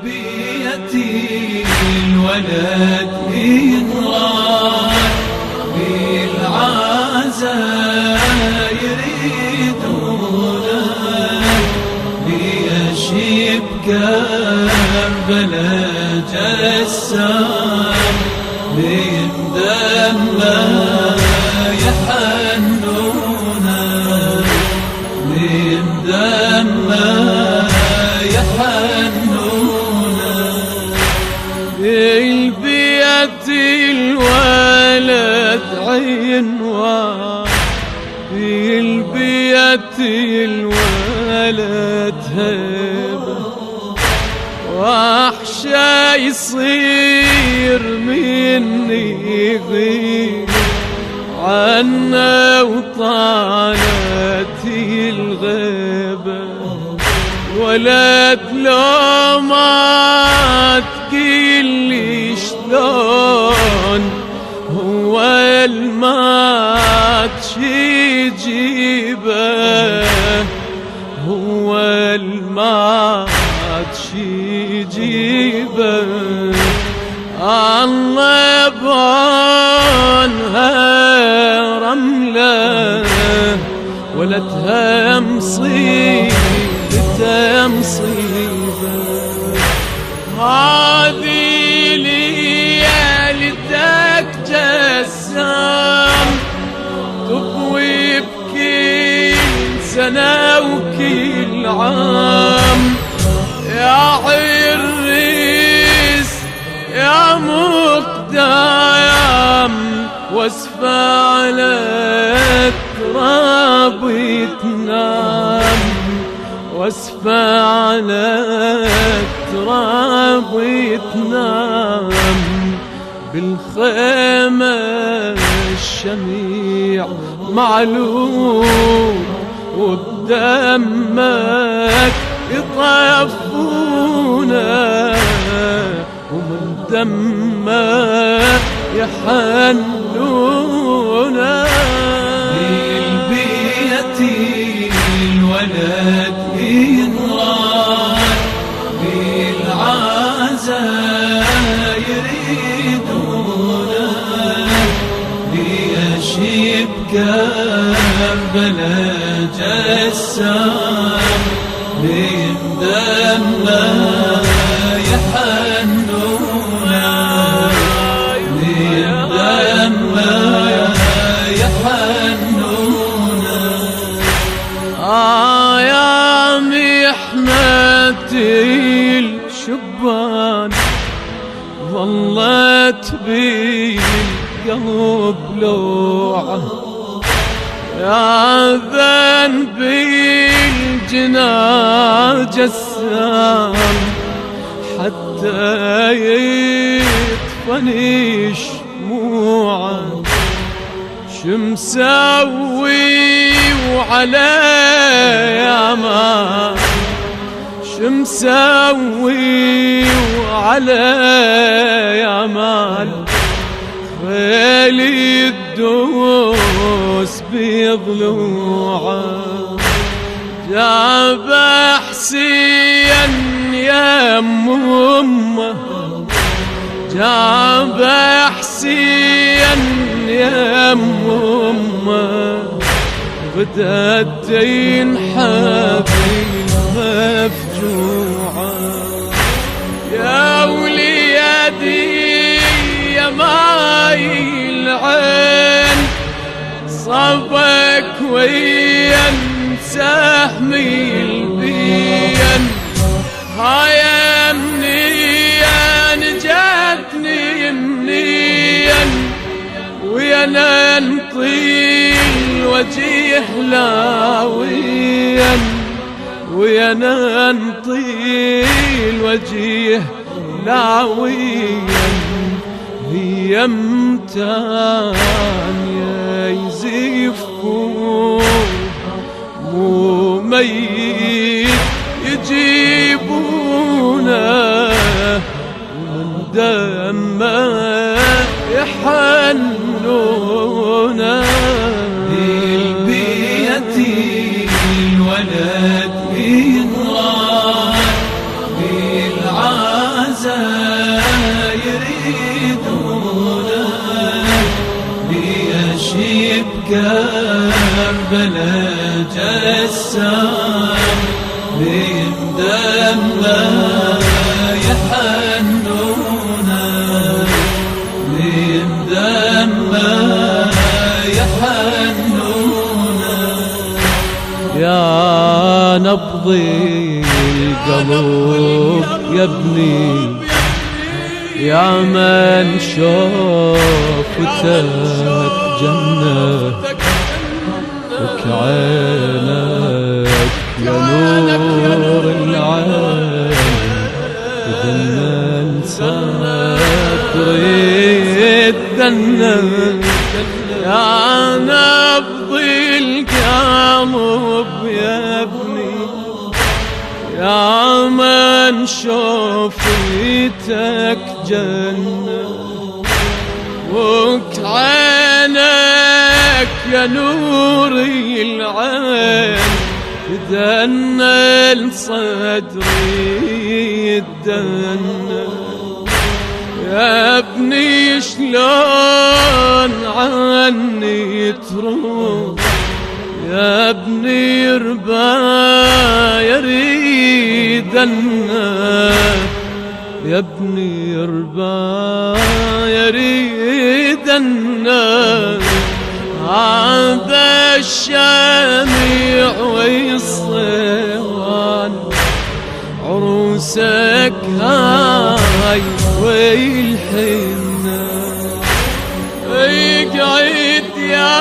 بيتي الولد ينراح بالعزا يريدونه ليشيب كربلاء جسام ليندمه يحنونه ليندمه يحنونه البيت الولد عنوان البيت الولد هبه واحشى يصير مني غيب عنا وطالت الغيبه ولد لو ما تقيلي شلون هو المات شي جيبه هو المات شي جيبه الله بونها رمله ولدها مصيبة هذه ليالتك جسام تضوي بكل سنة وكل عام يا حريس يا مقدام واسفى على التراب تنام واسفى على التراب تنام بالخيمة الشميع معلوم وبدمك يطفونه ومن دمك يحنونه بالبيت الولد ينراح بالعزا يريدونه ليشيب كربلاء جسام ليندمه يحنونه ليندمه يحنونه يا محنتي الشبان ظلت بي القلب لوعه يا ذنبي الجنا جسام حتى يطفني شموعه شمساوي وعلي ما شمساوي وعلي مال خيلي الدوس بضلوعه جاب حسين يا امه جاب حسين يا امه بدأت ينحب مفجوعه يا وليدي يا ماي العين صبك وين سهمي البين هاي منين جاتني منين ويا ننطي الوجيه لاويا ويا ننطي الوجيه لاويا هي متان يزيفكم مو ميت يجيبونه ومن دمه يحنونه بالبيت الولد ينراح بالعزا يريدونه ليشيب كربلاء جسام بيندم يحنونه بيندم يحنونه يا نبضي القلب يا ابني يا من شوفتك جنة وكعينك يا نور العين تدنن صدري الدنة يا نبضي القلب يا ابني يا من شوفتك جنة وكعينك يا نوري العين تدنى لصدري الدنة يا ابني شلون عني تروح يا ابني ربا يريدنا يا ابني ربا يريدنا هذا الشميع والصوان عروسك هاي والحنة اقعد يا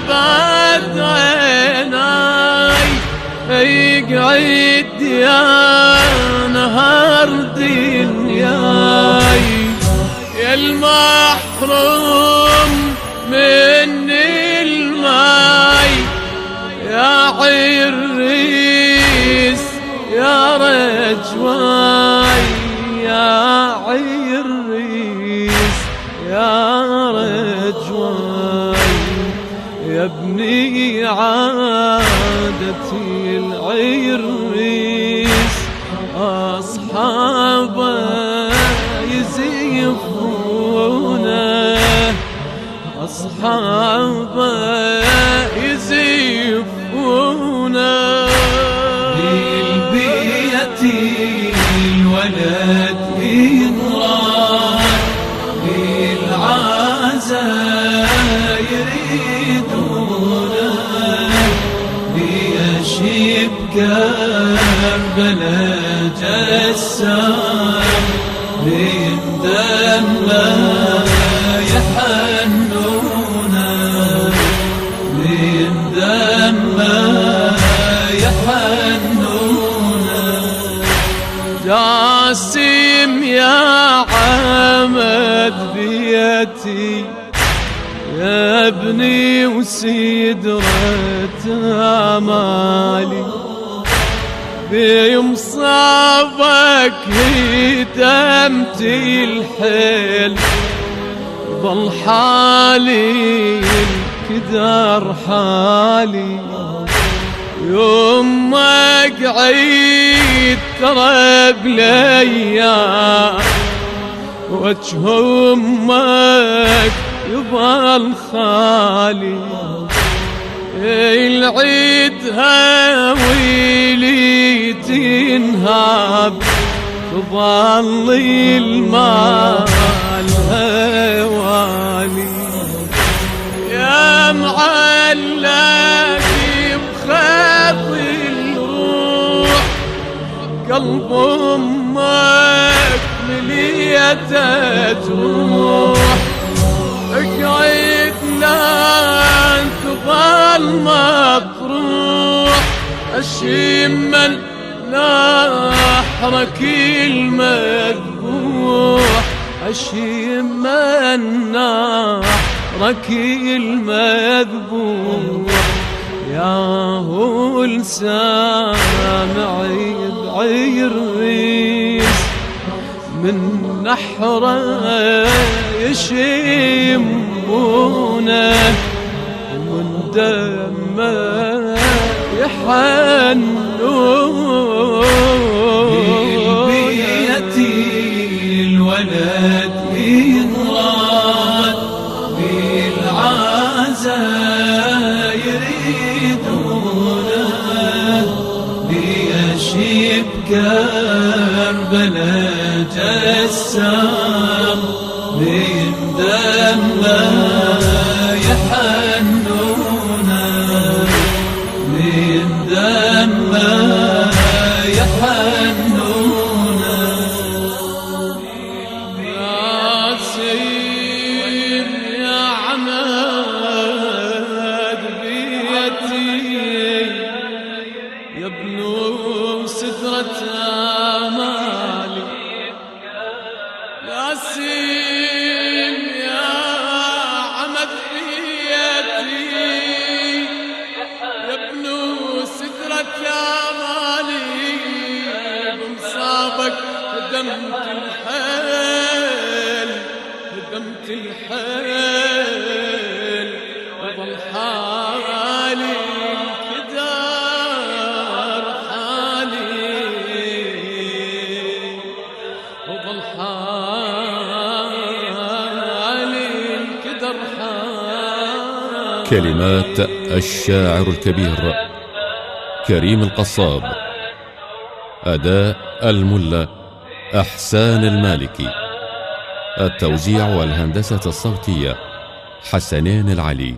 بعد عيناي اقعد يا نهار دنياي يا المحروم من الماي يا عريس يا رجواي يا عريس يا رجواي يا ابني عادتي العريس أصحابه يزيفونه أصحابه يزيفونه بالبيت الولد ينراد بالعزا يريدونه ليشيب كربلاء جسام بيندم يحنونه بيندم يحنونه جاسم يا عمد بيتي يا ابني وسدرة امالي بمصابك هدمتي الحيل ظل حالي الكدر حالي يوم ما قعيد ترى بالايام وجه امك يظل خالي العيد هاويلي تنهاب تظل المال هوالي يا معلق بخط الروح قلب امك مليته تروح اقعد لا تظل مطروح اشم نحرك المذبوح اشم نحرك المذبوح يا هو السامعي بعيريس من نحره يشمونه ومن دمه يحنونه بالبيت كربلاء جسام من دمه يحنونا من دمه يحنونا يا سيد يا عماد بيتي يا ابن سدرة آمالي يا سيد يا عماد بيتي يا ابن سدرة آمالي بمصابك هدمت الحيل هدمت الحيل وظل حالي الكدار حالي وظل حالي الكدر حالي. كلمات الشاعر الكبير كريم القصاب، أداء الملا أحسان المالكي، التوزيع والهندسة الصوتية حسنين العلي.